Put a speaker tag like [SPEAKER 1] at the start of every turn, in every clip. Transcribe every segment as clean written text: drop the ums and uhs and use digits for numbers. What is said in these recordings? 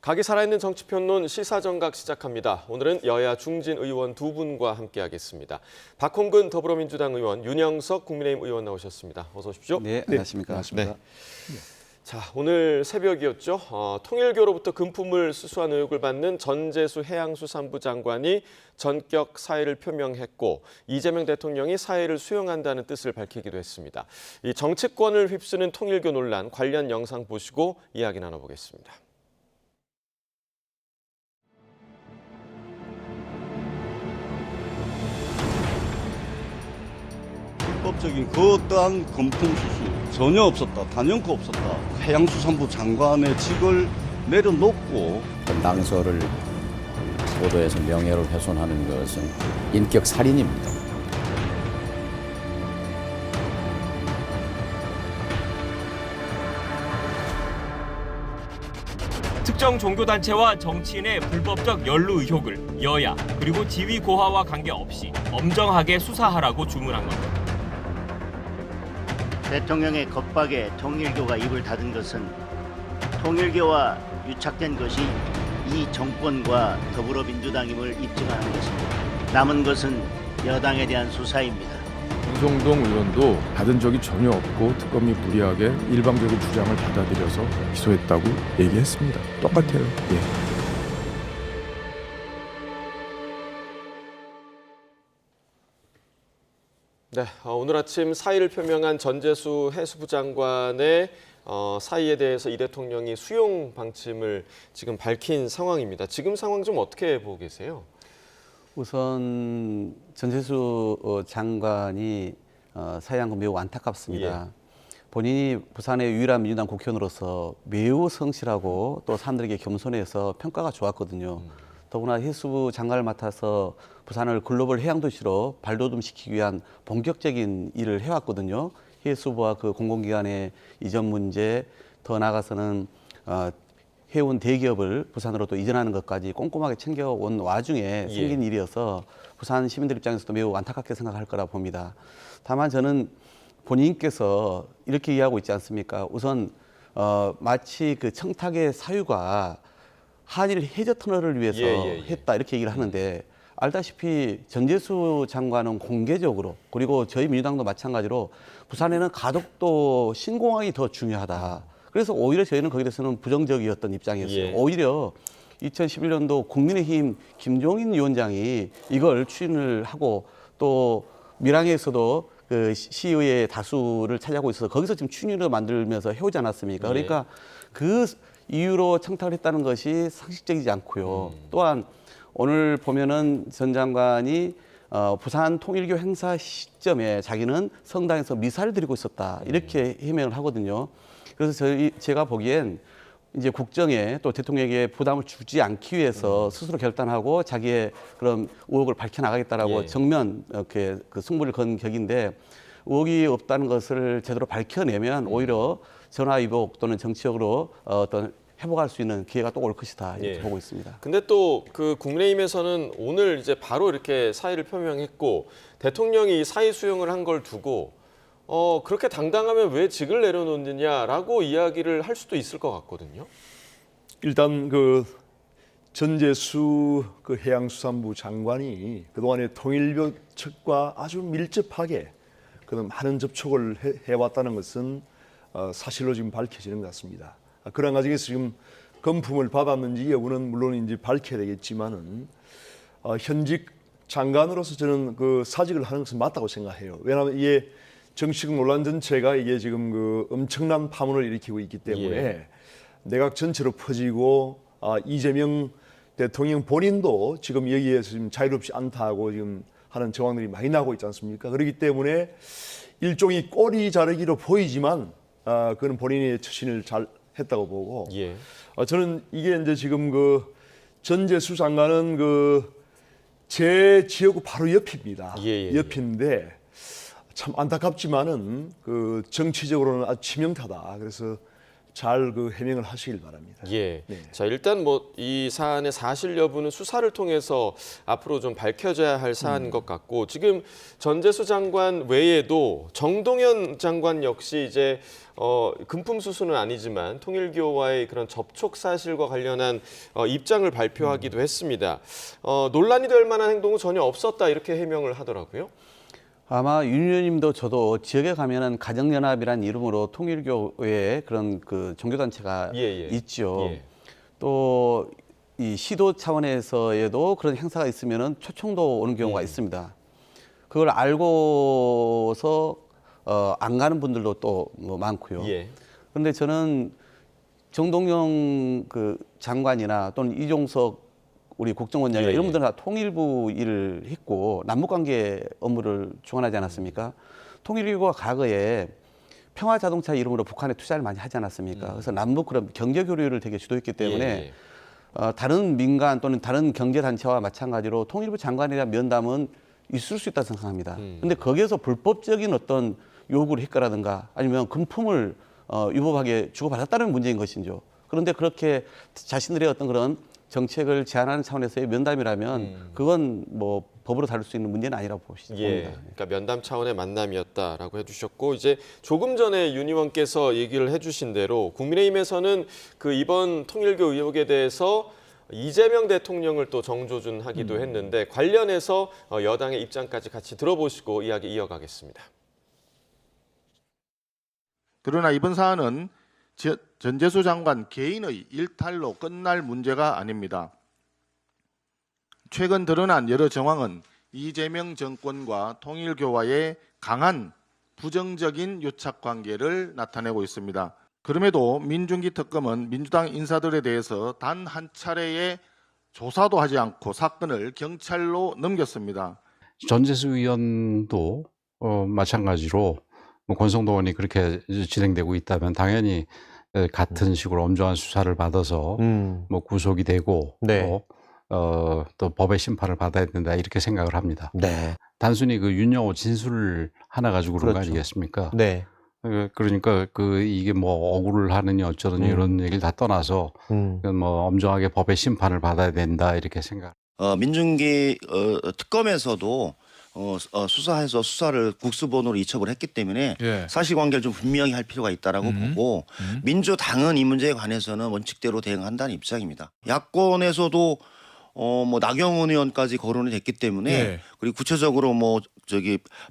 [SPEAKER 1] 각이 살아있는 정치평론 시사정각 시작합니다. 오늘은 여야 중진 의원 두 분과 함께하겠습니다. 박홍근 더불어민주당 의원, 윤영석 국민의힘 의원 나오셨습니다. 어서 오십시오.
[SPEAKER 2] 네, 안녕하십니까.
[SPEAKER 1] 네. 자, 오늘 새벽이었죠. 통일교로부터 금품을 수수한 의혹을 받는 전재수 해양수산부 장관이 전격 사의를 표명했고 이재명 대통령이 사의를 수용한다는 뜻을 밝히기도 했습니다. 이 정치권을 휩쓰는 통일교 논란 관련 영상 보시고 이야기 나눠보겠습니다.
[SPEAKER 3] 불법적인 그 어떠한 금품 수수 전혀 없었다. 단연코 없었다. 해양수산부 장관의 직을 내려놓고
[SPEAKER 4] 당서를 보도해서 명예를 훼손하는 것은 인격 살인입니다.
[SPEAKER 5] 특정 종교단체와 정치인의 불법적 연루 의혹을 여야 그리고 지위 고하와 관계없이 엄정하게 수사하라고 주문한 겁니다.
[SPEAKER 6] 대통령의 겁박에 통일교가 입을 닫은 것은 통일교와 유착된 것이 이 정권과 더불어민주당임을 입증하는 것입니다. 남은 것은 여당에 대한 수사입니다.
[SPEAKER 7] 김성동 의원도 받은 적이 전혀 없고 특검이 무리하게 일방적인 주장을 받아들여서 기소했다고 얘기했습니다. 똑같아요. 예.
[SPEAKER 1] 네, 오늘 아침 사의를 표명한 전재수 해수부 장관의 사의에 대해서 이 대통령이 수용 방침을 지금 밝힌 상황입니다. 지금 상황 좀 어떻게 보고 계세요?
[SPEAKER 2] 우선 전재수 장관이 사의한 건 매우 안타깝습니다.
[SPEAKER 1] 예.
[SPEAKER 2] 본인이 부산의 유일한 민주당 국회의원으로서 매우 성실하고 또 사람들에게 겸손해서 평가가 좋았거든요. 더구나 해수부 장관을 맡아서 부산을 글로벌 해양도시로 발돋움시키기 위한 본격적인 일을 해왔거든요. 해수부와 그 공공기관의 이전 문제, 더 나아가서는 해운 대기업을 부산으로 또 이전하는 것까지 꼼꼼하게 챙겨온 와중에 생긴 일이어서 부산 시민들 입장에서도 매우 안타깝게 생각할 거라 봅니다. 다만 저는 본인께서 이렇게 이해하고 있지 않습니까? 우선 마치 그 청탁의 사유가 한일 해저 터널을 위해서 했다 이렇게 얘기를 하는데 알다시피 전재수 장관은 공개적으로 그리고 저희 민주당도 마찬가지로 부산에는 가덕도 신공항이 더 중요하다. 그래서 오히려 저희는 거기에 대해서는 부정적이었던 입장이었어요. 오히려 2011년도 국민의힘 김종인 위원장이 이걸 추진을 하고 또 밀양에서도 그 시의회 다수를 차지하고 있어서 거기서 지금 추진을 만들면서 해오지 않았습니까? 그러니까 그 이유로 청탁을 했다는 것이 상식적이지 않고요. 또한 오늘 보면은 전 장관이 부산 통일교 행사 시점에 자기는 성당에서 미사를 드리고 있었다 이렇게 해명을 하거든요. 그래서 제가 보기엔 이제 국정에 또 대통령에게 부담을 주지 않기 위해서 스스로 결단하고 자기의 그런 의혹을 밝혀나가겠다라고 정면 이렇게 그 승부를 건 격인데 의혹이 없다는 것을 제대로 밝혀내면 오히려 전화위복 또는 정치적으로 어떤 회복할 수 있는 기회가 또 올 것이다 이렇게 보고 있습니다.
[SPEAKER 1] 근데 또 그 국민의힘에서는 오늘 이제 바로 이렇게 사의를 표명했고 대통령이 사의 수용을 한 걸 두고 그렇게 당당하면 왜 직을 내려놓느냐라고 이야기를 할 수도 있을 것 같거든요.
[SPEAKER 8] 일단 그 전재수 그 해양수산부 장관이 그동안에 통일교 측과 아주 밀접하게 그런 많은 접촉을 해왔다는 것은 사실로 지금 밝혀지는 것 같습니다. 그런 과정에서 지금 금품을 받았는지 여부는 물론 이제 밝혀야 되겠지만은 현직 장관으로서 저는 그 사직을 하는 것은 맞다고 생각해요. 왜냐하면 이게 정치적 논란 전체가 이게 지금 그 엄청난 파문을 일으키고 있기 때문에 내각 전체로 퍼지고 이재명 대통령 본인도 지금 여기에서 지금 자유롭지 않다고 지금 하는 정황들이 많이 나고 있지 않습니까? 그렇기 때문에 일종의 꼬리 자르기로 보이지만 그는 본인의 처신을 잘 했다고 보고 저는 이게 이제 지금 그 전재수 장관은 그 제 지역구 바로 옆입니다. 옆인데 참 안타깝지만은 그 정치적으로는 아주 치명타다. 그래서 잘 그 해명을 하시길 바랍니다.
[SPEAKER 1] 예.
[SPEAKER 8] 네.
[SPEAKER 1] 자, 일단 뭐 이 사안의 사실 여부는 수사를 통해서 앞으로 좀 밝혀져야 할 사안인 것 같고, 지금 전재수 장관 외에도 정동현 장관 역시 이제 금품 수수는 아니지만 통일교와의 그런 접촉 사실과 관련한 입장을 발표하기도 했습니다. 논란이 될 만한 행동은 전혀 없었다, 이렇게 해명을 하더라고요.
[SPEAKER 2] 아마 윤 의원님도 저도 지역에 가면은 가정연합이라는 이름으로 통일교의 그런 그 종교단체가 있죠.
[SPEAKER 1] 예.
[SPEAKER 2] 또 이 시도 차원에서에도 그런 행사가 있으면은 초청도 오는 경우가 있습니다. 그걸 알고서 안 가는 분들도 또 뭐 많고요.
[SPEAKER 1] 예.
[SPEAKER 2] 그런데 저는 정동영 그 장관이나 또는 이종석 우리 국정원장이나 이런 분들은 다 통일부 일을 했고 남북관계 업무를 주관하지 않았습니까? 통일부가 과거에 평화자동차 이름으로 북한에 투자를 많이 하지 않았습니까? 그래서 남북 그런 경제 교류를 되게 주도했기 때문에 다른 민간 또는 다른 경제단체와 마찬가지로 통일부 장관에 대한 면담은 있을 수 있다고 생각합니다. 그런데 거기에서 불법적인 어떤 요구를 했거라든가 아니면 금품을 유법하게 주고받았다는 문제인 것이죠. 그런데 그렇게 자신들의 어떤 그런 정책을 제안하는 차원에서의 면담이라면 그건 뭐 법으로 다룰 수 있는 문제는 아니라고 봅니다.
[SPEAKER 1] 그러니까 면담 차원의 만남이었다라고 해주셨고, 이제 조금 전에 윤 의원께서 얘기를 해주신 대로 국민의힘에서는 그 이번 통일교 의혹에 대해서 이재명 대통령을 또 정조준하기도 했는데, 관련해서 여당의 입장까지 같이 들어보시고 이야기 이어가겠습니다.
[SPEAKER 9] 그러나 이번 사안은 전재수 장관 개인의 일탈로 끝날 문제가 아닙니다. 최근 드러난 여러 정황은 이재명 정권과 통일교와의 강한 부정적인 유착 관계를 나타내고 있습니다. 그럼에도 민중기 특검은 민주당 인사들에 대해서 단 한 차례의 조사도 하지 않고 사건을 경찰로 넘겼습니다.
[SPEAKER 10] 전재수 의원도 마찬가지로 권성동 의원이 그렇게 진행되고 있다면 당연히 같은 식으로 엄정한 수사를 받아서 뭐 구속이 되고 또 법의 심판을 받아야 된다, 이렇게 생각을 합니다. 단순히 그 윤영호 진술을 하나 가지고 그런 거 아니겠습니까? 그러니까 이게 뭐 억울을 하느니 어쩌느니 이런 얘기를 다 떠나서 뭐 엄정하게 법의 심판을 받아야 된다, 이렇게 생각.
[SPEAKER 11] 민중기 특검에서도 수사해서 수사를 국수본으로 이첩을 했기 때문에 사실관계를 좀 분명히 할 필요가 있다라고 보고, 민주당은 이 문제에 관해서는 원칙대로 대응한다는 입장입니다. 야권에서도 뭐 나경원 의원까지 거론이 됐기 때문에 그리고 구체적으로 뭐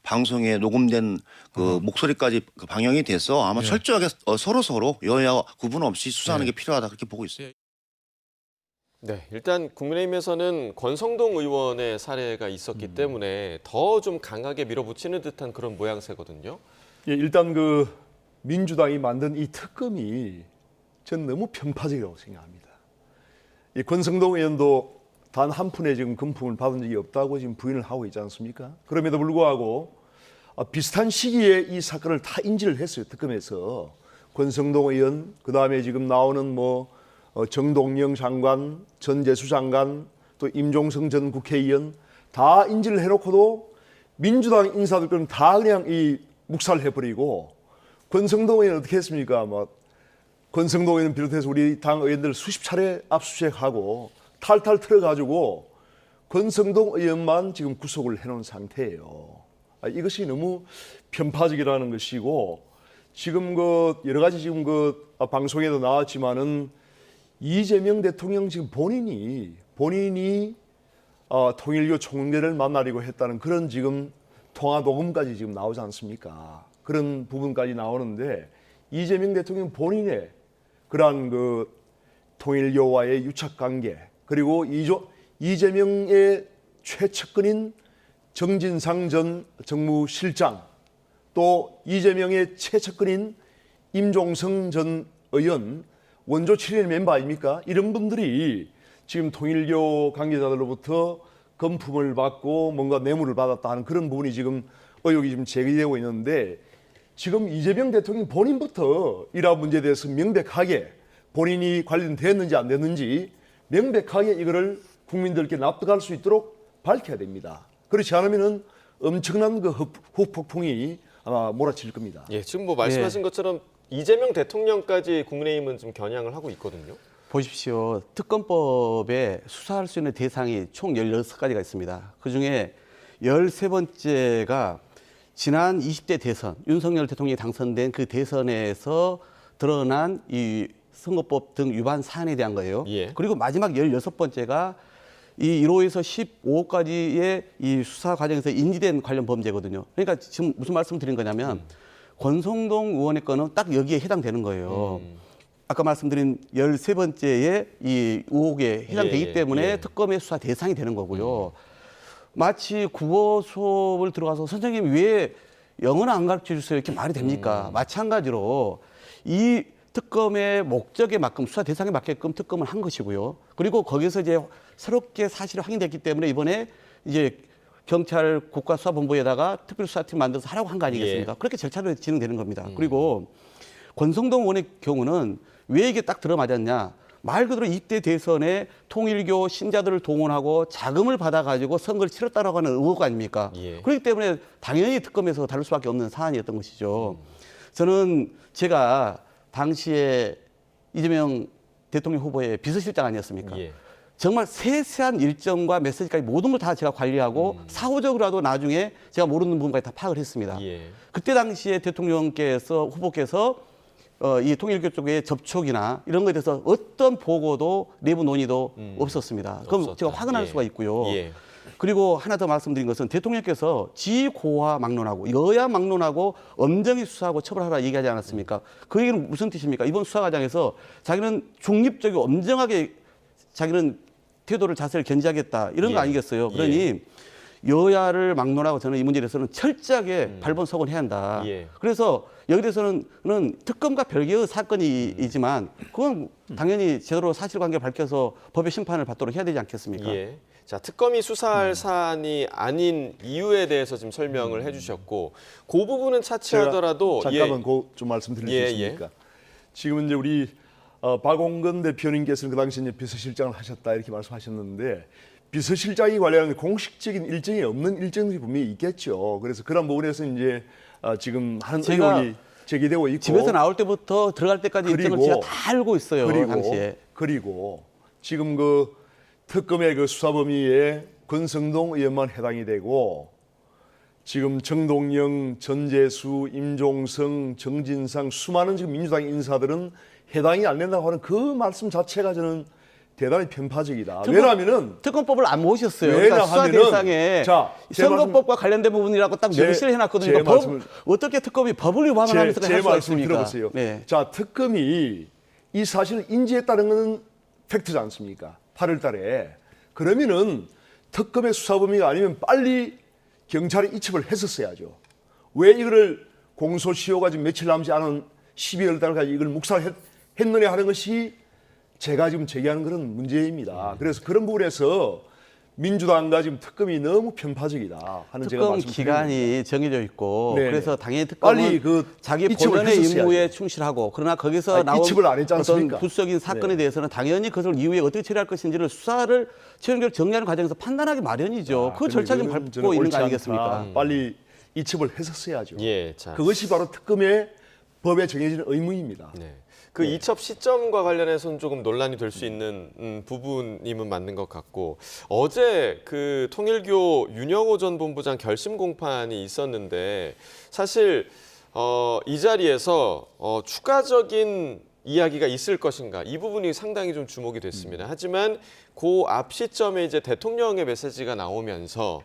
[SPEAKER 11] 방송에 녹음된 그 목소리까지 방영이 돼서 아마 철저하게 서로 여야 구분 없이 수사하는 게 필요하다, 그렇게 보고 있어요.
[SPEAKER 1] 네, 일단 국민의힘에서는 권성동 의원의 사례가 있었기 때문에 더 좀 강하게 밀어붙이는 듯한 그런 모양새거든요.
[SPEAKER 8] 예, 일단 그 민주당이 만든 이 특검이 전 너무 편파적이라고 생각합니다. 이 권성동 의원도 단 한 푼의 지금 금품을 받은 적이 없다고 지금 부인을 하고 있지 않습니까? 그럼에도 불구하고 비슷한 시기에 이 사건을 다 인지를 했어요, 특검에서. 권성동 의원, 그 다음에 지금 나오는 뭐 정동영 장관, 전재수 장관, 또 임종성 전 국회의원 다 인지를 해놓고도 민주당 인사들은 다 그냥 이 묵살을 해버리고, 권성동 의원 어떻게 했습니까? 권성동 의원 비롯해서 우리 당 의원들 수십 차례 압수수색하고 탈탈 털어가지고 권성동 의원만 지금 구속을 해놓은 상태예요. 이것이 너무 편파적이라는 것이고, 지금 여러 가지 지금 방송에도 나왔지만은 이재명 대통령 지금 본인이 통일교 총재를 만나려고 했다는 그런 지금 통화 녹음까지 지금 나오지 않습니까? 그런 부분까지 나오는데, 이재명 대통령 본인의 그러한 통일교와의 유착 관계, 그리고 이재명의 최측근인 정진상 전 정무실장, 또 이재명의 최측근인 임종성 전 의원, 원조 7일 멤버 아닙니까? 이런 분들이 지금 통일교 관계자들로부터 금품을 받고 뭔가 뇌물을 받았다 하는 그런 부분이 지금 의혹이 지금 제기되고 있는데, 지금 이재명 대통령 본인부터 이러한 문제에 대해서 명백하게 본인이 관련됐는지 안 됐는지 명백하게 이거를 국민들께 납득할 수 있도록 밝혀야 됩니다. 그렇지 않으면은 엄청난 후폭풍이 아마 몰아칠 겁니다.
[SPEAKER 1] 예, 지금 뭐 말씀하신 것처럼 이재명 대통령까지 국민의힘은 좀 겨냥을 하고 있거든요.
[SPEAKER 2] 보십시오. 특검법에 수사할 수 있는 대상이 총 16가지가 있습니다. 그중에 13번째가 지난 20대 대선, 윤석열 대통령이 당선된 그 대선에서 드러난 이 선거법 등 위반 사안에 대한 거예요.
[SPEAKER 1] 예.
[SPEAKER 2] 그리고 마지막 16번째가 이 1호에서 15호까지의 이 수사 과정에서 인지된 관련 범죄거든요. 그러니까 지금 무슨 말씀을 드린 거냐면 권성동 의원의 건은 딱 여기에 해당되는 거예요. 아까 말씀드린 13번째의 이 의혹에 해당되기 때문에 특검의 수사 대상이 되는 거고요. 마치 국어 수업을 들어가서 선생님 왜 영어는 안 가르쳐 주세요 이렇게 말이 됩니까? 마찬가지로 이 특검의 목적에 맞게끔 수사 대상에 맞게끔 특검을 한 것이고요. 그리고 거기서 이제 새롭게 사실이 확인됐기 때문에 이번에 이제 경찰 국가수사본부에다가 특별수사팀 만들어서 하라고 한 거 아니겠습니까? 그렇게 절차로 진행되는 겁니다. 그리고 권성동 의원의 경우는 왜 이게 딱 들어맞았냐? 말 그대로 이때 대선에 통일교 신자들을 동원하고 자금을 받아가지고 선거를 치렀다라고 하는 의혹 아닙니까? 그렇기 때문에 당연히 특검에서 다룰 수밖에 없는 사안이었던 것이죠. 저는 제가 당시에 이재명 대통령 후보의 비서실장 아니었습니까? 정말 세세한 일정과 메시지까지 모든 걸 다 제가 관리하고 사후적으로라도 나중에 제가 모르는 부분까지 다 파악을 했습니다. 그때 당시에 대통령께서 후보께서 이 통일교 쪽의 접촉이나 이런 것에 대해서 어떤 보고도 내부 논의도 없었습니다. 그럼 제가 확인할 수가 있고요. 그리고 하나 더 말씀드린 것은 대통령께서 지고화 막론하고 여야 막론하고 엄정히 수사하고 처벌하라 얘기하지 않았습니까? 그 얘기는 무슨 뜻입니까? 이번 수사 과정에서 자기는 중립적이고 엄정하게 자기는 태도를 자세를 견지하겠다 이런 거 아니겠어요? 그러니 여야를 막론하고 저는 이 문제에 대해서는 철저하게 발본석원해야 한다. 그래서 여기 대해서는 특검과 별개의 사건이지만 그건 당연히 제대로 사실관계를 밝혀서 법의 심판을 받도록 해야 되지 않겠습니까?
[SPEAKER 1] 자, 특검이 수사할 사안이 아닌 이유에 대해서 지금 설명을 해주셨고 그 부분은 차치하더라도
[SPEAKER 8] 잠깐만 좀 말씀드릴 수 있습니까? 지금 이제 우리 박홍근 대표님께서는 그 당시 이제 비서실장을 하셨다 이렇게 말씀하셨는데 비서실장이 관련한 공식적인 일정이 없는 일정들이 분명히 있겠죠. 그래서 그런 부분에서 이제 지금 하는 의혹이 제기되고 있고
[SPEAKER 2] 집에서 나올 때부터 들어갈 때까지 일정을 제가 다 알고 있어요. 당시에.
[SPEAKER 8] 그리고 지금 그 특검의 그 수사 범위에 권성동 의원만 해당이 되고 지금 정동영, 전재수, 임종성, 정진상 수많은 지금 민주당 인사들은 해당이 안 된다고 하는 그 말씀 자체가 저는 대단히 편파적이다. 왜냐하면은
[SPEAKER 2] 특검법을 안 모셨어요. 그러니까 수사 대상에 선거법과 관련된 부분이라고 딱 명시를 해놨거든요. 어떻게 특검이 법을 위반하면서 할 수가 있습니까?
[SPEAKER 8] 들어보세요. 자, 특검이 이 사실을 인지했다는 것은 팩트지 않습니까? 8월 달에. 그러면은 특검의 수사 범위가 아니면 빨리 경찰에 이첩을 했었어야죠. 왜 이거를 공소시효가 지금 며칠 남지 않은 12월 달까지 이걸 묵살했느냐 하는 것이 제가 지금 제기하는 그런 문제입니다. 그래서 그런 부분에서 민주당과 지금 특검이 너무 편파적이다 하는 제가 말씀드립니다.
[SPEAKER 2] 특검 기간이 정해져 있고 그래서 당연히 특검은
[SPEAKER 8] 빨리
[SPEAKER 2] 자기 본연의 임무에 충실하고 그러나 거기서 나온 어떤 부수적인 사건에 대해서는 당연히 그것을 이후에 어떻게 처리할 것인지를 수사를 최종적으로 정리하는 과정에서 판단하기 마련이죠. 그 절차를 밟고 있는 거 아니겠습니까?
[SPEAKER 8] 빨리 이첩을 했었어야죠. 그것이 바로 특검의 법에 정해지는 의무입니다.
[SPEAKER 1] 그 이첩 시점과 관련해서는 조금 논란이 될 수 있는 부분임은 맞는 것 같고 어제 그 통일교 윤영호 전 본부장 결심 공판이 있었는데 사실 이 자리에서 추가적인 이야기가 있을 것인가 이 부분이 상당히 좀 주목이 됐습니다. 하지만 그 앞 시점에 이제 대통령의 메시지가 나오면서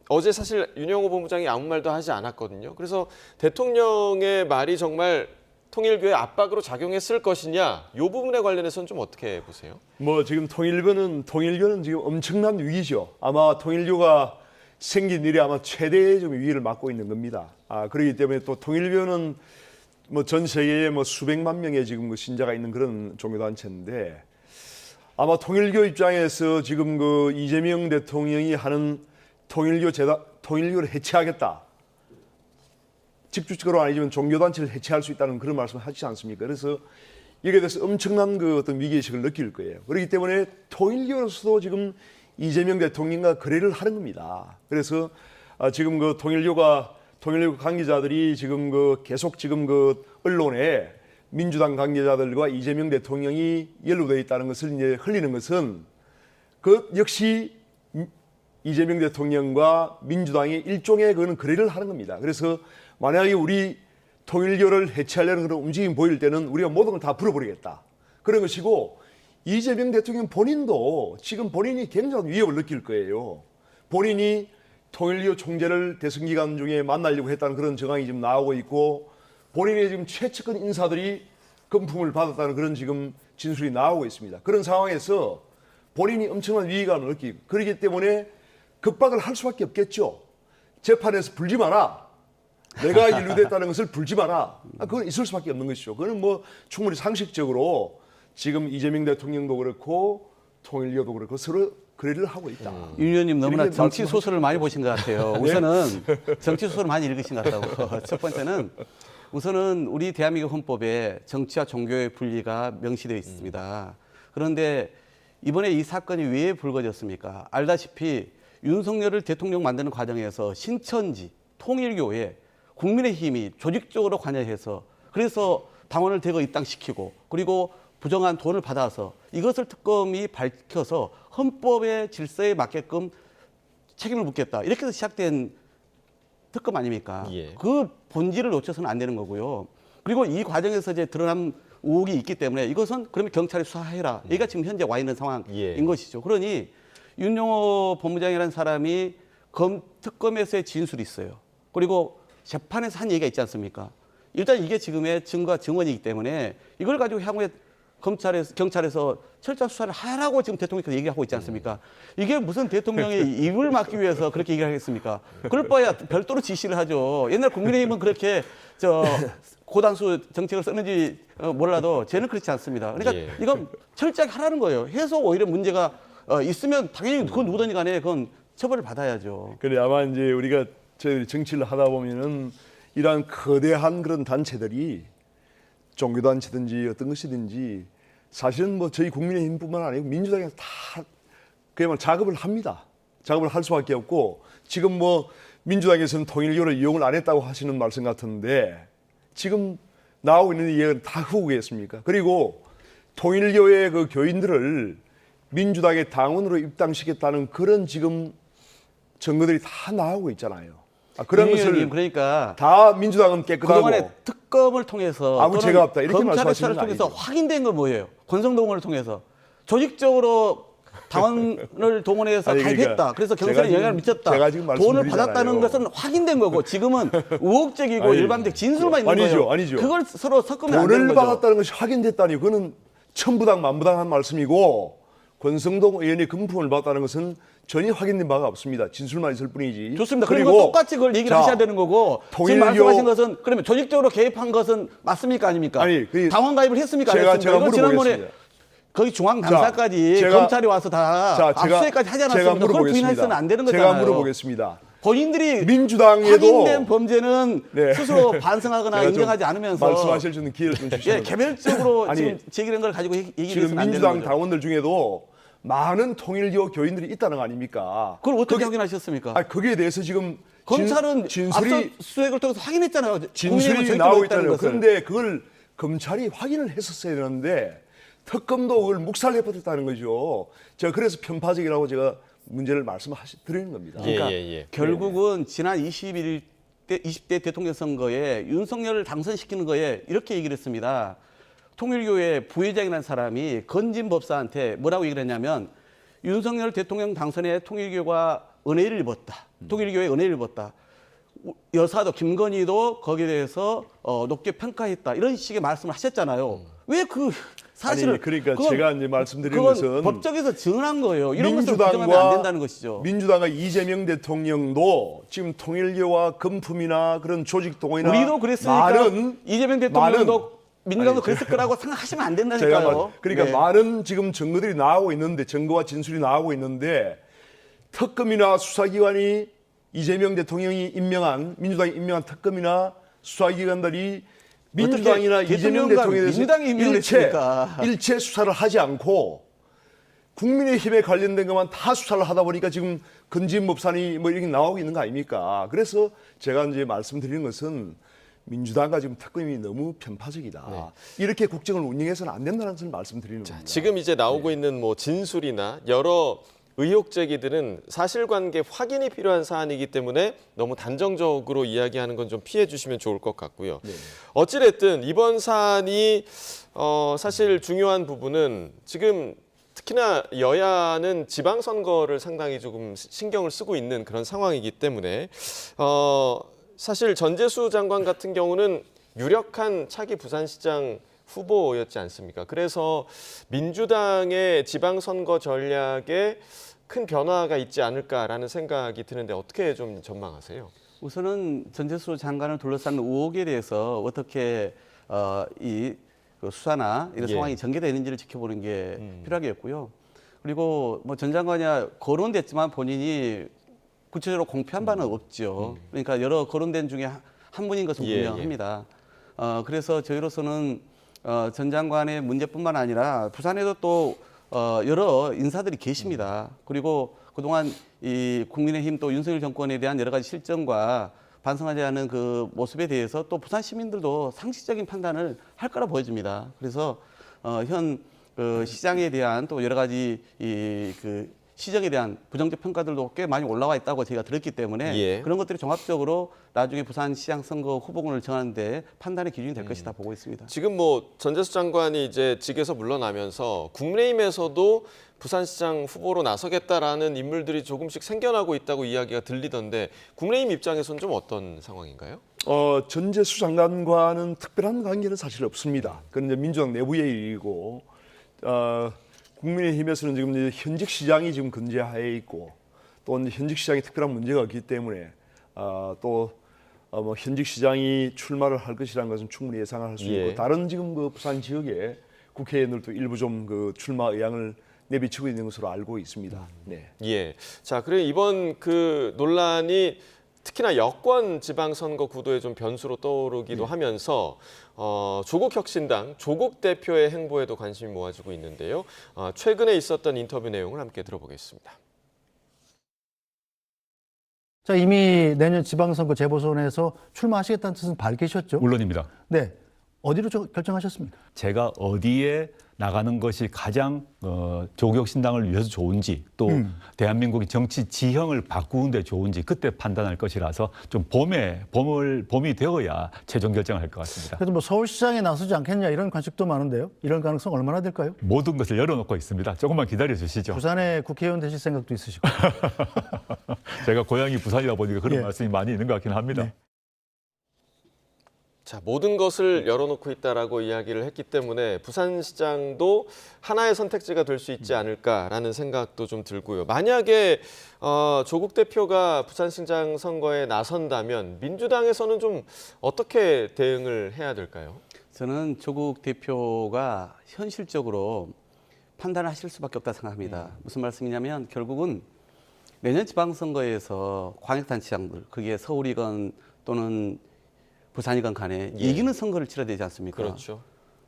[SPEAKER 1] 어제 사실 윤영호 본부장이 아무 말도 하지 않았거든요. 그래서 대통령의 말이 정말 통일교의 압박으로 작용했을 것이냐 이 부분에 관련해서는 좀 어떻게 보세요?
[SPEAKER 8] 뭐 지금 통일교는 지금 엄청난 위기죠. 아마 통일교가 생긴 일이 아마 최대의 좀 위기를 맞고 있는 겁니다. 그렇기 때문에 또 통일교는 뭐 전 세계에 뭐 수백만 명의 지금 그 신자가 있는 그런 종교단체인데 아마 통일교 입장에서 지금 그 이재명 대통령이 하는 통일교를 해체하겠다. 직접적으로 아니지만 종교단체를 해체할 수 있다는 그런 말씀을 하지 않습니까? 그래서 여기에 대해서 엄청난 그 어떤 위기의식을 느낄 거예요. 그렇기 때문에 통일교로서도 지금 이재명 대통령과 거래를 하는 겁니다. 그래서 지금 그 통일교가 통일교 관계자들이 지금 계속 지금 언론에 민주당 관계자들과 이재명 대통령이 연루되어 있다는 것을 이제 흘리는 것은 역시 이재명 대통령과 민주당이 일종의 그런 거래를 하는 겁니다. 그래서 만약에 우리 통일교를 해체하려는 그런 움직임이 보일 때는 우리가 모든 걸 다 풀어버리겠다. 그런 것이고 이재명 대통령 본인도 지금 본인이 굉장한 위협을 느낄 거예요. 본인이 통일교 총재를 대선 기간 중에 만나려고 했다는 그런 정황이 지금 나오고 있고 본인의 지금 최측근 인사들이 금품을 받았다는 그런 지금 진술이 나오고 있습니다. 그런 상황에서 본인이 엄청난 위기감을 느끼고 그렇기 때문에 급박을 할 수밖에 없겠죠. 재판에서 불지 마라. 내가 연루됐다는 것을 불지 마라. 그건 있을 수밖에 없는 것이죠. 그건 뭐 충분히 상식적으로 지금 이재명 대통령도 그렇고 통일교도 그렇고 서로 거래를 하고 있다.
[SPEAKER 2] 윤 의원님 너무나
[SPEAKER 8] 이렇게
[SPEAKER 2] 정치
[SPEAKER 8] 말씀하시-
[SPEAKER 2] 소설을 많이 보신 것 같아요. 우선은 정치 소설을 많이 읽으신 것 같다고. 첫 번째는 우선은 우리 대한민국 헌법에 정치와 종교의 분리가 명시되어 있습니다. 그런데 이번에 이 사건이 왜 불거졌습니까? 알다시피 윤석열을 대통령 만드는 과정에서 신천지, 통일교에 국민의힘이 조직적으로 관여해서 그래서 당원을 대거 입당시키고 그리고 부정한 돈을 받아서 이것을 특검이 밝혀서 헌법의 질서에 맞게끔 책임을 묻겠다. 이렇게 해서 시작된 특검 아닙니까?
[SPEAKER 1] 예.
[SPEAKER 2] 그 본질을 놓쳐서는 안 되는 거고요. 그리고 이 과정에서 이제 드러난 의혹이 있기 때문에 이것은 그러면 경찰이 수사해라. 여기가 지금 현재 와 있는 상황인
[SPEAKER 1] 예.
[SPEAKER 2] 것이죠. 그러니 윤영호 본부장이라는 사람이 특검에서의 진술이 있어요. 그리고 재판에서 한 얘기가 있지 않습니까? 일단 이게 지금의 증거와 증언이기 때문에 이걸 가지고 향후에 경찰에서 철저한 수사를 하라고 지금 대통령께서 얘기하고 있지 않습니까? 이게 무슨 대통령의 입을 막기 위해서 그렇게 얘기를 하겠습니까? 그럴 바에야 별도로 지시를 하죠. 옛날 국민의힘은 그렇게 고단수 정책을 썼는지 몰라도 쟤는 그렇지 않습니다. 그러니까
[SPEAKER 1] 예.
[SPEAKER 2] 이건 철저하게 하라는 거예요. 해서 오히려 문제가 있으면 당연히 그건 누구든지 간에 그건 처벌을 받아야죠.
[SPEAKER 8] 그래 아마 이제 우리가 저희들이 정치를 하다 보면은 이러한 거대한 그런 단체들이 종교단체든지 어떤 것이든지 사실은 뭐 저희 국민의힘뿐만 아니고 민주당에서 다 그야말로 작업을 합니다. 작업을 할 수밖에 없고 지금 뭐 민주당에서는 통일교를 이용을 안 했다고 하시는 말씀 같은데 지금 나오고 있는 이야기는 다 후구겠습니까? 그리고 통일교의 그 교인들을 민주당의 당원으로 입당시켰다는 그런 지금 증거들이 다 나오고 있잖아요. 그런 것을
[SPEAKER 2] 의원님, 그러니까
[SPEAKER 8] 다 민주당은 깨끗하고
[SPEAKER 2] 그동안에 특검을 통해서
[SPEAKER 8] 아무 죄가 없다 이렇게
[SPEAKER 2] 검찰의
[SPEAKER 8] 말씀하시는
[SPEAKER 2] 수사를
[SPEAKER 8] 거
[SPEAKER 2] 통해서
[SPEAKER 8] 아니죠?
[SPEAKER 2] 확인된 건 뭐예요? 권성동원을 통해서 조직적으로 당원을 동원해서
[SPEAKER 8] 아니, 그러니까
[SPEAKER 2] 가입했다. 그래서
[SPEAKER 8] 제가
[SPEAKER 2] 경찰에
[SPEAKER 8] 지금-
[SPEAKER 2] 영향을 미쳤다.
[SPEAKER 8] 제가 지금
[SPEAKER 2] 돈을
[SPEAKER 8] 말씀드리잖아요.
[SPEAKER 2] 받았다는 것은 확인된 거고 지금은 의혹적이고
[SPEAKER 8] 아니,
[SPEAKER 2] 일반적 진술만 있는
[SPEAKER 8] 아니죠,
[SPEAKER 2] 거예요.
[SPEAKER 8] 아니죠.
[SPEAKER 2] 그걸 서로 섞으면 안 되는
[SPEAKER 8] 돈을
[SPEAKER 2] 거죠.
[SPEAKER 8] 받았다는 것이 확인됐다니 그거는 천부당 만부당한 말씀이고 권성동 의원이 금품을 받았다는 것은 전혀 확인된 바가 없습니다. 진술만 있을 뿐이지.
[SPEAKER 2] 좋습니다. 그리고 똑같이 그걸 얘기를 하셔야 되는 거고 지금 말씀하신 것은 그러면 조직적으로 개입한 것은 맞습니까 아닙니까?
[SPEAKER 8] 아니,
[SPEAKER 2] 당원 가입을 했습니까 안 했습니까?
[SPEAKER 8] 제가
[SPEAKER 2] 이건 지난번에
[SPEAKER 8] 물어보겠습니다.
[SPEAKER 2] 거기 중앙감사까지 검찰이 와서 다 압수수색까지 하지 않았습니까? 그걸 부인해서는 안 되는 거잖아요.
[SPEAKER 8] 제가 물어보겠습니다.
[SPEAKER 2] 본인들이
[SPEAKER 8] 민주당에도
[SPEAKER 2] 확인된 범죄는
[SPEAKER 8] 네.
[SPEAKER 2] 스스로 반성하거나
[SPEAKER 8] 제가 좀
[SPEAKER 2] 인정하지 않으면서
[SPEAKER 8] 말씀하실 수 있는 기회를 좀 주시면
[SPEAKER 2] 예, 개별적으로
[SPEAKER 8] 아니,
[SPEAKER 2] 지금 제기된 걸 가지고 얘기를
[SPEAKER 8] 지금
[SPEAKER 2] 해서는 안 되는
[SPEAKER 8] 민주당
[SPEAKER 2] 거죠.
[SPEAKER 8] 당원들 중에도 많은 통일교 교인들이 있다는 거 아닙니까?
[SPEAKER 2] 그걸 어떻게 확인하셨습니까?
[SPEAKER 8] 거기에 대해서 지금
[SPEAKER 2] 검찰은
[SPEAKER 8] 진술이
[SPEAKER 2] 압수수색을 통해서 확인했잖아요.
[SPEAKER 8] 진술이 나오고 있다는
[SPEAKER 2] 것을.
[SPEAKER 8] 그런데 그걸 검찰이 확인을 했었어야 되는데 특검도 그걸 묵살해버렸다는 거죠. 제가 그래서 편파적이라고 제가 문제를 말씀드리는 겁니다.
[SPEAKER 2] 그러니까
[SPEAKER 1] 예.
[SPEAKER 2] 결국은 지난 20대 대통령 선거에 윤석열을 당선시키는 거에 이렇게 얘기를 했습니다. 통일교회 부회장이라는 사람이 건진 법사한테 뭐라고 얘기를 했냐면 윤석열 대통령 당선에 통일교가 은혜를 입었다. 통일교회 은혜를 입었다. 여사도 김건희도 거기에 대해서 높게 평가했다. 이런 식의 말씀을 하셨잖아요. 왜 그 사실을
[SPEAKER 8] 아니, 그러니까
[SPEAKER 2] 그건-
[SPEAKER 8] 제가 이제 말씀드리는
[SPEAKER 2] 그건
[SPEAKER 8] 것은
[SPEAKER 2] 법정에서 증언한 거예요. 이런 것을 부정하면 안 된다는 것이죠.
[SPEAKER 8] 민주당과 이재명 대통령도 지금 통일교와 금품이나 그런 조직 동원이나
[SPEAKER 2] 우리도 그랬으니까
[SPEAKER 8] 많은
[SPEAKER 2] 이재명 대통령도 민주당도
[SPEAKER 8] 아니,
[SPEAKER 2] 그랬을 거라고 생각하시면 안
[SPEAKER 8] 제가
[SPEAKER 2] 된다니까요.
[SPEAKER 8] 그러니까
[SPEAKER 2] 네.
[SPEAKER 8] 많은 지금 증거들이 나오고 있는데 증거와 진술이 나오고 있는데 특검이나 수사기관이 이재명 대통령이 임명한 민주당이 임명한 특검이나 수사기관들이 민주당이나 이재명
[SPEAKER 2] 대통령과
[SPEAKER 8] 대통령에 대해서
[SPEAKER 2] 민주당이 임명을 했습니까?
[SPEAKER 8] 일체 수사를 하지 않고 국민의힘에 관련된 것만 다 수사를 하다 보니까 지금 건진법산이 뭐 이렇게 나오고 있는 거 아닙니까? 그래서 제가 이제 말씀드리는 것은 민주당과 지금 특검이 너무 편파적이다. 이렇게 국정을 운영해서는 안 된다는 것을 말씀드리는 겁니다.
[SPEAKER 1] 지금 이제 나오고 있는 뭐 진술이나 여러 의혹 제기들은 사실관계 확인이 필요한 사안이기 때문에 너무 단정적으로 이야기하는 건 좀 피해 주시면 좋을 것 같고요. 어찌됐든 이번 사안이 사실 중요한 부분은 지금 특히나 여야는 지방선거를 상당히 조금 신경을 쓰고 있는 그런 상황이기 때문에 사실 전재수 장관 같은 경우는 유력한 차기 부산시장 후보였지 않습니까? 그래서 민주당의 지방선거 전략에 큰 변화가 있지 않을까라는 생각이 드는데 어떻게 좀 전망하세요?
[SPEAKER 2] 우선은 전재수 장관을 둘러싼 의혹에 대해서 어떻게 그 수사나 이런 상황이 전개되는지를 지켜보는 게 필요하겠고요. 그리고 뭐 전 장관이 거론됐지만 본인이 구체적으로 공표한 바는 없죠. 그러니까 여러 거론된 중에 한 분인 것은 분명합니다. 그래서 저희로서는 전 장관의 문제뿐만 아니라 부산에도 또 여러 인사들이 계십니다. 그리고 그동안 이 국민의힘 또 윤석열 정권에 대한 여러 가지 실정과 반성하지 않은 그 모습에 대해서 또 부산 시민들도 상식적인 판단을 할 거라 보여집니다. 그래서 현 그 시장에 대한 또 여러 가지 그 시정에 대한 부정적 평가들도 꽤 많이 올라와 있다고 제가 들었기 때문에 그런 것들이 종합적으로 나중에 부산시장 선거 후보군을 정하는데 판단의 기준이 될 것이다 보고 있습니다.
[SPEAKER 1] 지금 뭐 전재수 장관이 이제 직에서 물러나면서 국민의힘에서도 부산시장 후보로 나서겠다라는 인물들이 조금씩 생겨나고 있다고 이야기가 들리던데 국민의힘 입장에서는 좀 어떤 상황인가요?
[SPEAKER 8] 전재수 장관과는 특별한 관계는 사실 없습니다. 그건 이제 민주당 내부의 일이고 국민의힘에서는 지금 이제 현직 시장이 지금 건재하에 있고 또 이제 현직 시장에 특별한 문제가 없기 때문에 뭐 현직 시장이 출마를 할 것이라는 것은 충분히 예상할 수 있고 다른 지금 그 부산 지역에 국회의원들도 일부 좀 그 출마 의향을 내비치고 있는 것으로 알고 있습니다. 네.
[SPEAKER 1] 자, 그리고 이번 그 논란이 특히나 여권 지방선거 구도에 좀 변수로 떠오르기도 하면서 조국 혁신당 조국 대표의 행보에도 관심이 모아지고 있는데요. 최근에 있었던 인터뷰 내용을 함께 들어보겠습니다.
[SPEAKER 12] 자, 이미 내년 지방선거 재보선에서 출마하시겠다는 뜻은 밝히셨죠?
[SPEAKER 13] 물론입니다.
[SPEAKER 12] 네. 어디로 결정하셨습니까?
[SPEAKER 13] 제가 어디에 나가는 것이 가장 조국혁신당을 위해서 좋은지 또 대한민국의 정치 지형을 바꾸는 데 좋은지 그때 판단할 것이라서 좀 봄이 되어야 최종 결정을 할 것 같습니다.
[SPEAKER 12] 그래도 뭐 서울시장에 나서지 않겠냐 이런 관측도 많은데요. 이런 가능성 얼마나 될까요?
[SPEAKER 13] 모든 것을 열어놓고 있습니다. 조금만 기다려 주시죠.
[SPEAKER 12] 부산에 국회의원 되실 생각도 있으시고.
[SPEAKER 13] 제가 고향이 부산이다 보니까 그런 말씀이 많이 있는 것 같긴 합니다.
[SPEAKER 12] 네.
[SPEAKER 1] 자, 모든 것을 열어놓고 있다라고 이야기를 했기 때문에 부산시장도 하나의 선택지가 될 수 있지 않을까라는 생각도 좀 들고요. 만약에 조국 대표가 부산시장 선거에 나선다면 민주당에서는 좀 어떻게 대응을 해야 될까요?
[SPEAKER 2] 저는 조국 대표가 현실적으로 판단을 하실 수밖에 없다 생각합니다. 무슨 말씀이냐면 결국은 내년 지방선거에서 광역단체장들, 그게 서울이건 또는 부산이건 간에 이기는 선거를 치러야 되지 않습니까?
[SPEAKER 1] 그렇죠.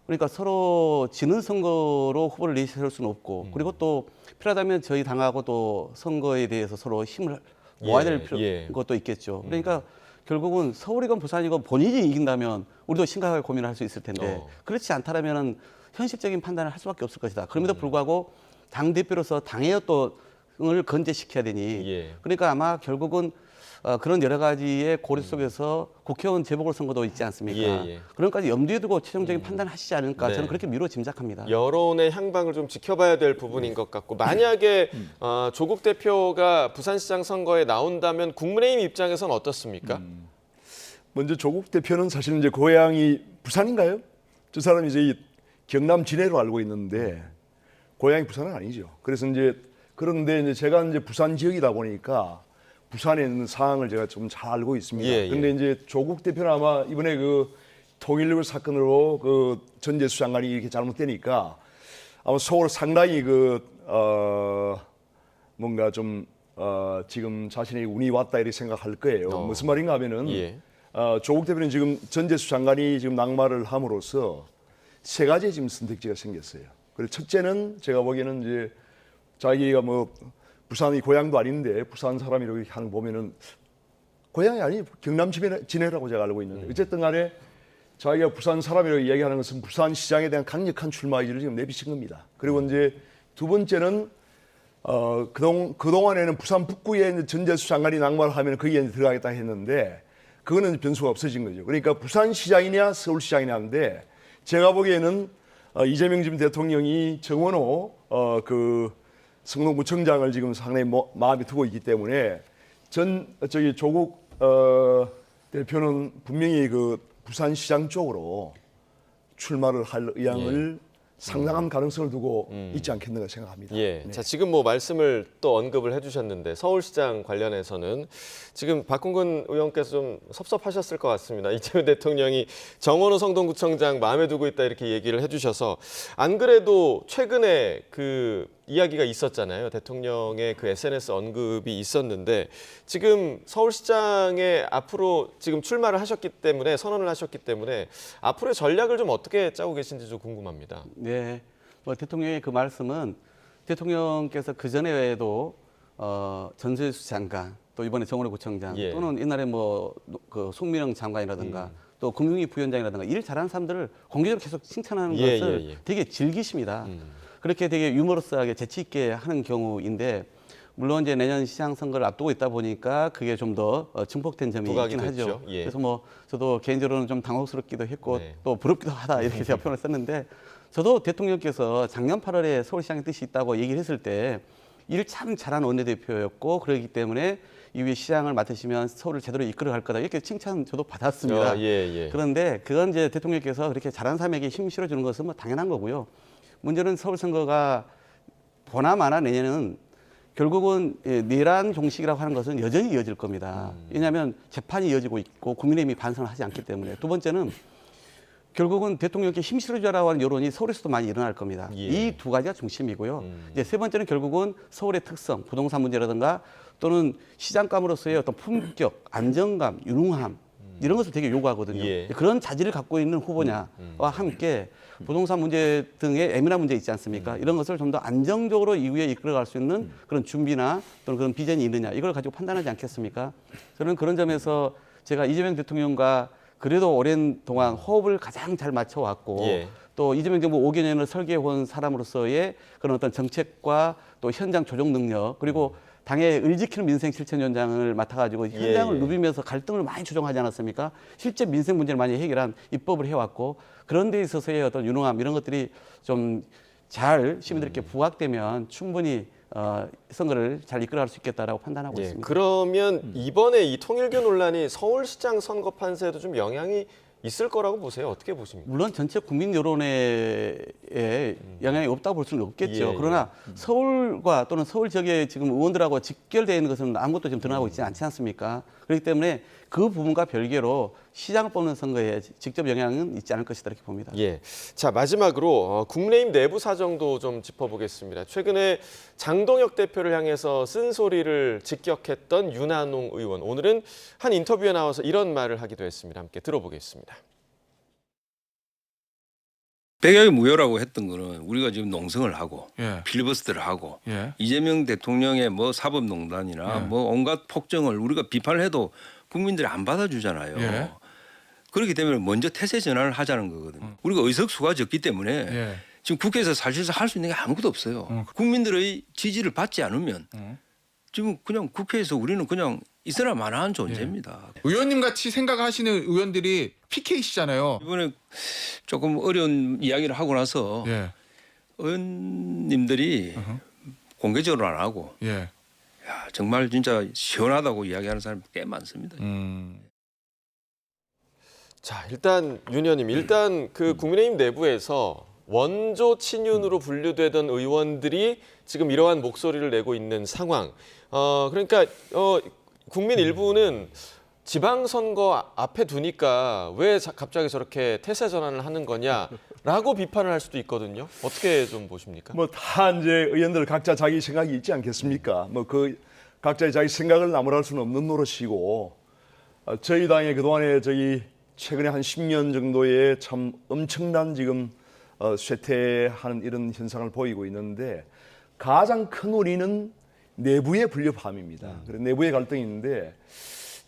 [SPEAKER 2] 그러니까 서로 지는 선거로 후보를 내세울 수는 없고 그리고 또 필요하다면 저희 당하고 또 선거에 대해서 서로 힘을 모아야 될 것도 있겠죠. 그러니까 결국은 서울이건 부산이건 본인이 이긴다면 우리도 심각하게 고민을 할 수 있을 텐데 그렇지 않다면 현실적인 판단을 할 수밖에 없을 것이다. 그럼에도 불구하고 당대표로서 당의 을 건재시켜야 되니 그러니까 아마 결국은 그런 여러 가지의 고려 속에서 국회의원 재보궐선거도 있지 않습니까? 그런 것까지 염두에 두고 최종적인 판단을 하시지 않을까 저는 그렇게 미루어 짐작합니다.
[SPEAKER 1] 여론의 향방을 좀 지켜봐야 될 부분인 것 같고 만약에 조국 대표가 부산시장 선거에 나온다면 국민의힘 입장에서는 어떻습니까?
[SPEAKER 8] 먼저 조국 대표는 사실 이제 고향이 부산인가요? 저 사람이 이제 경남 진해로 알고 있는데 고향이 부산은 아니죠. 그래서 그런데 이제 제가 이제 부산 지역이다 보니까 부산에 있는 상황을 제가 좀 잘 알고 있습니다. 그런데 이제 조국 대표는 아마 이번에 그 통일교 사건으로 그 전재수 장관이 이렇게 잘못되니까 아마 서울 상당히 뭔가 좀 지금 자신의 운이 왔다 이렇게 생각할 거예요. 무슨 말인가 하면은 조국 대표는 지금 전재수 장관이 지금 낙마를 함으로써 세 가지 지금 선택지가 생겼어요. 그리고 첫째는 제가 보기에는 이제 자기가 뭐 부산이 고향도 아닌데 부산 사람이라고 이렇게 하는 거 보면은 고향이 아니 경남 지내라고 제가 알고 있는데 어쨌든 간에 자기가 부산 사람이라고 이야기하는 것은 부산 시장에 대한 강력한 출마 의지를 지금 내비친 겁니다. 그리고 이제 두 번째는 그동안에는 부산 북구에 이제 전재수 장관이 낙마를 하면 거기에 이제 들어가겠다 했는데 그거는 변수가 없어진 거죠. 그러니까 부산 시장이냐 서울 시장이냐인데 제가 보기에는 이재명 지금 대통령이 정원호 그 성동구청장을 지금 상당히 마음에 두고 있기 때문에 조국 대표는 분명히 그 부산시장 쪽으로 출마를 할 의향을 상당한 가능성을 두고 있지 않겠는가 생각합니다.
[SPEAKER 1] 예.
[SPEAKER 8] 네.
[SPEAKER 1] 자, 지금 뭐 말씀을 또 언급을 해주셨는데 서울시장 관련해서는 지금 박홍근 의원께서 좀 섭섭하셨을 것 같습니다. 이재명 대통령이 정원호 성동구청장 마음에 두고 있다 이렇게 얘기를 해주셔서 안 그래도 최근에 그 이야기가 있었잖아요. 대통령의 그 SNS 언급이 있었는데 지금 서울시장에 앞으로 지금 출마를 하셨기 때문에 선언을 하셨기 때문에 앞으로의 전략을 좀 어떻게 짜고 계신지 좀 궁금합니다.
[SPEAKER 2] 네, 뭐 대통령의 그 말씀은 대통령께서 그 전에도 전재수 장관 또 이번에 정원호 구청장 또는 옛날에 뭐 그 송민영 장관이라든가 또 금융위 부위원장이라든가 일 잘하는 사람들을 공개적으로 계속 칭찬하는 것을 되게 즐기십니다. 그렇게 되게 유머러스하게 재치 있게 하는 경우인데 물론 이제 내년 시장 선거를 앞두고 있다 보니까 그게 좀 더 증폭된 점이 있긴 하죠. 그래서 뭐 저도 개인적으로는 좀 당혹스럽기도 했고 또 부럽기도 하다 이렇게 제가 표현을 썼는데 저도 대통령께서 작년 8월에 서울시장의 뜻이 있다고 얘기를 했을 때 일 참 잘하는 원내대표였고 그러기 때문에 이후에 시장을 맡으시면 서울을 제대로 이끌어갈 거다 이렇게 칭찬 저도 받았습니다. 그런데 그건 이제 대통령께서 그렇게 잘하는 사람에게 힘 실어주는 것은 뭐 당연한 거고요. 문제는 서울 선거가 보나마나 내년은 결국은 내란 종식이라고 하는 것은 여전히 이어질 겁니다. 왜냐하면 재판이 이어지고 있고 국민의힘이 반성을 하지 않기 때문에. 두 번째는 결국은 대통령께 힘 실어주라고 하는 여론이 서울에서도 많이 일어날 겁니다. 이 두 가지가 중심이고요. 이제 세 번째는 결국은 서울의 특성, 부동산 문제라든가 또는 시장감으로서의 어떤 품격, 안정감, 유능함 이런 것을 되게 요구하거든요. 그런 자질을 갖고 있는 후보냐와 함께 부동산 문제 등의 예민한 문제 있지 않습니까? 이런 것을 좀 더 안정적으로 이후에 이끌어갈 수 있는 그런 준비나 또는 그런 비전이 있느냐 이걸 가지고 판단하지 않겠습니까? 저는 그런 점에서 제가 이재명 대통령과 그래도 오랜 동안 호흡을 가장 잘 맞춰왔고 또 이재명 정부 5개년을 설계해온 사람으로서의 그런 어떤 정책과 또 현장 조정 능력 그리고 당의 의지키는 민생 실천위원장을 맡아가지고 현장을 누비면서 갈등을 많이 조정하지 않았습니까? 실제 민생 문제를 많이 해결한 입법을 해왔고 그런 데 있어서의 어떤 유능함 이런 것들이 좀 잘 시민들께 부각되면 충분히 선거를 잘 이끌어갈 수 있겠다라고 판단하고 있습니다.
[SPEAKER 1] 그러면 이번에 이 통일교 논란이 서울시장 선거 판세에도 좀 영향이 있을 거라고 보세요. 어떻게 보십니까?
[SPEAKER 2] 물론 전체 국민 여론에 영향이 없다고 볼 수는 없겠죠. 그러나 서울과 또는 서울 지역의 지금 의원들하고 직결되어 있는 것은 아무것도 지금 드러나고 있지 않지 않습니까? 그렇기 때문에 그 부분과 별개로 시장을 뽑는 선거에 직접 영향은 있지 않을 것이다 이렇게 봅니다.
[SPEAKER 1] 자, 마지막으로 국민의힘 내부 사정도 좀 짚어보겠습니다. 최근에 장동혁 대표를 향해서 쓴소리를 직격했던 윤한홍 의원. 오늘은 한 인터뷰에 나와서 이런 말을 하기도 했습니다. 함께 들어보겠습니다.
[SPEAKER 14] 백약의 무효라고 했던 거는 우리가 지금 농성을 하고 필리버스터를 하고 이재명 대통령의 뭐 사법농단이나 뭐 온갖 폭정을 우리가 비판을 해도 국민들이 안 받아주잖아요. 그렇기 때문에 먼저 태세 전환을 하자는 거거든요. 우리가 의석수가 적기 때문에 지금 국회에서 사실상 할 수 있는 게 아무것도 없어요. 국민들의 지지를 받지 않으면 지금 그냥 국회에서 우리는 그냥 있으나 마나한 존재입니다.
[SPEAKER 15] 의원님 같이 생각하시는 의원들이 PK시잖아요.
[SPEAKER 14] 이번에 조금 어려운 이야기를 하고 나서 의원님들이 공개적으로 안 하고 야, 정말 진짜 시원하다고 이야기하는 사람이 꽤 많습니다.
[SPEAKER 1] 자, 일단 윤 의원님, 일단 그 국민의힘 내부에서 원조 친윤으로 분류되던 의원들이 지금 이러한 목소리를 내고 있는 상황. 그러니까 국민 일부는 지방선거 앞에 두니까 왜 갑자기 저렇게 태세 전환을 하는 거냐라고 비판을 할 수도 있거든요. 어떻게 좀 보십니까?
[SPEAKER 8] 뭐 다 이제 의원들 각자 자기 생각이 있지 않겠습니까? 뭐 그 각자의 자기 생각을 나무랄 수는 없는 노릇이고 저희 당의 그동안에 최근에 한 10년 정도의 참 엄청난 지금 쇠퇴하는 이런 현상을 보이고 있는데 가장 큰 원인은 내부의 불협화음입니다. 그래서 내부의 갈등이 있는데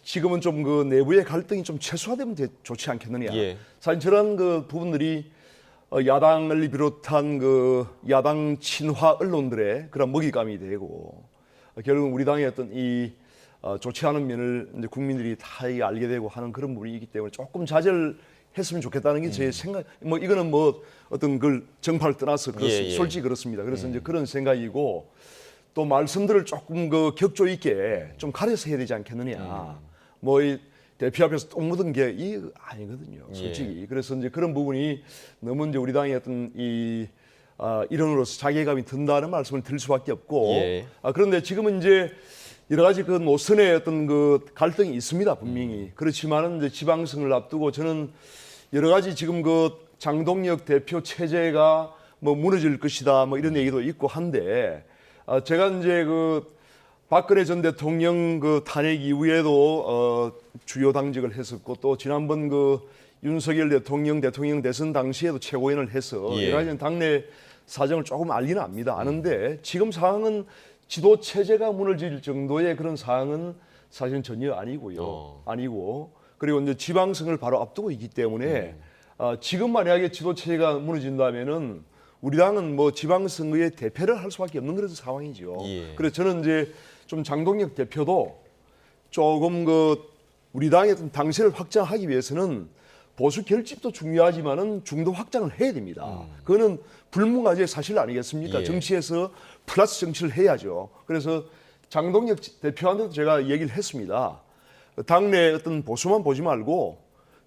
[SPEAKER 8] 지금은 좀 그 내부의 갈등이 좀 최소화되면 좋지 않겠느냐.
[SPEAKER 1] 예.
[SPEAKER 8] 사실 저런 그 부분들이 야당을 비롯한 그 야당 친화 언론들의 그런 먹잇감이 되고 결국은 우리 당의 어떤 이 좋지 않은 면을 이제 국민들이 다 알게 되고 하는 그런 부분이기 때문에 조금 자제했으면 좋겠다는 게 제 생각. 뭐 이거는 뭐 어떤 그 정파를 떠나서 솔직히 그렇습니다. 그래서 이제 그런 생각이고 또 말씀들을 조금 그 격조 있게 좀 가려서 해야 되지 않겠느냐. 뭐 이 대표 앞에서 똥 묻은 게 이 아니거든요, 솔직히. 그래서 이제 그런 부분이 너무 이제 우리 당의 어떤 이 일원으로서 자괴감이 든다는 말씀을 드릴 수밖에 없고. 그런데 지금은 이제 여러 가지 그 노선의 어떤 그 갈등이 있습니다, 분명히. 그렇지만은 이제 지방선을 앞두고 저는 여러 가지 지금 그 장동혁 대표 체제가 뭐 무너질 것이다, 뭐 이런 얘기도 있고 한데, 제가 이제 그 박근혜 전 대통령 그 탄핵 이후에도 주요 당직을 했었고 또 지난번 그 윤석열 대통령 대선 당시에도 최고위원을 해서 여러 가지 당내 사정을 조금 알기는 압니다. 아는데 지금 상황은 지도 체제가 무너질 정도의 그런 상황은 사실은 전혀 아니고요. 아니고 그리고 이제 지방선을 바로 앞두고 있기 때문에 지금 만약에 지도 체제가 무너진다면은 우리 당은 뭐 지방선거의 대패를 할 수밖에 없는 그런 상황이죠. 그래서 저는 이제 좀 장동혁 대표도 조금 그 우리 당의 어떤 당세를 확장하기 위해서는 보수 결집도 중요하지만은 중도 확장을 해야 됩니다. 그거는 불문가지의 사실 아니겠습니까? 정치에서 플러스 정치를 해야죠. 그래서 장동혁 대표한테도 제가 얘기를 했습니다. 당내 어떤 보수만 보지 말고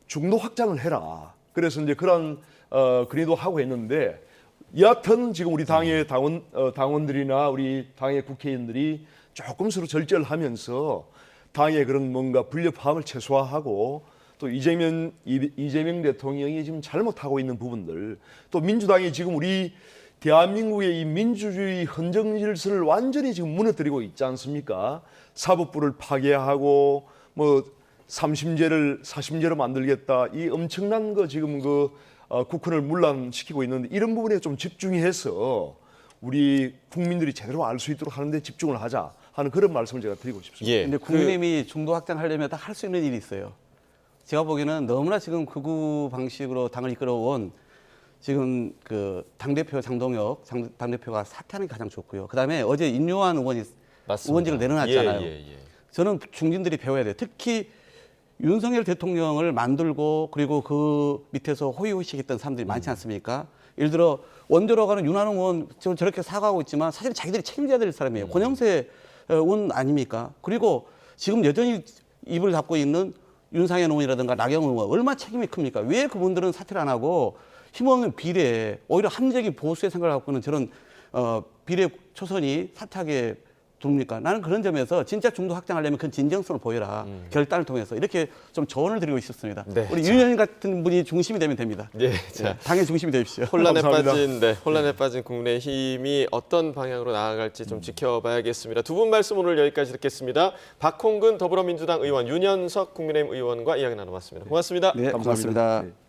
[SPEAKER 8] 중도 확장을 해라. 그래서 이제 그런 건의도 하고 했는데 여하튼 지금 우리 당의 당원들이나 우리 당의 국회의원들이 조금 서로 절절하면서 당의 그런 뭔가 불협화음을 최소화하고 또 이재명 대통령이 지금 잘못하고 있는 부분들 또 민주당이 지금 우리 대한민국의 이 민주주의 헌정 질서를 완전히 지금 무너뜨리고 있지 않습니까? 사법부를 파괴하고 뭐 3심제를 4심제로 만들겠다 이 엄청난 거 지금 그 국헌을 문란시키고 있는데 이런 부분에 좀 집중해서 우리 국민들이 제대로 알 수 있도록 하는데 집중을 하자 하는 그런 말씀을 제가 드리고 싶습니다.
[SPEAKER 2] 근데 국민의힘이 중도 확장하려면 다 할 수 있는 일이 있어요. 제가 보기에는 너무나 지금 극우 방식으로 당을 이끌어온 지금 그 당대표 장동혁 당대표가 사퇴하는 게 가장 좋고요. 그다음에 어제 인요한 의원이 의원직을 내려놨잖아요. 저는 중진들이 배워야 돼요. 특히 윤석열 대통령을 만들고 그리고 그 밑에서 호의호식했던 사람들이 많지 않습니까? 예를 들어 원조로 가는 윤한홍 의원 지금 저렇게 사과하고 있지만 사실 자기들이 책임져야 될 사람이에요. 권영세 의원 아닙니까? 그리고 지금 여전히 입을 닫고 있는 윤상현 의원이라든가 나경원 의원 얼마나 책임이 큽니까? 왜 그분들은 사퇴를 안 하고 힘없는 비례 오히려 합리적인 보수의 생각을 갖고 있는 저런 비례 초선이 사퇴하게 둡니까? 나는 그런 점에서 진짜 중도 확장하려면 그 진정성을 보여라. 결단을 통해서 이렇게 좀 조언을 드리고 싶습니다. 우리 윤 의원 같은 분이 중심이 되면 됩니다. 당의 중심이 되십시오.
[SPEAKER 1] 혼란에 빠진 국민의힘이 어떤 방향으로 나아갈지 좀 지켜봐야겠습니다. 두 분 말씀 오늘 여기까지 듣겠습니다. 박홍근 더불어민주당 의원, 윤현석 국민의힘 의원과 이야기 나눠봤습니다. 고맙습니다.
[SPEAKER 2] 네, 고맙습니다.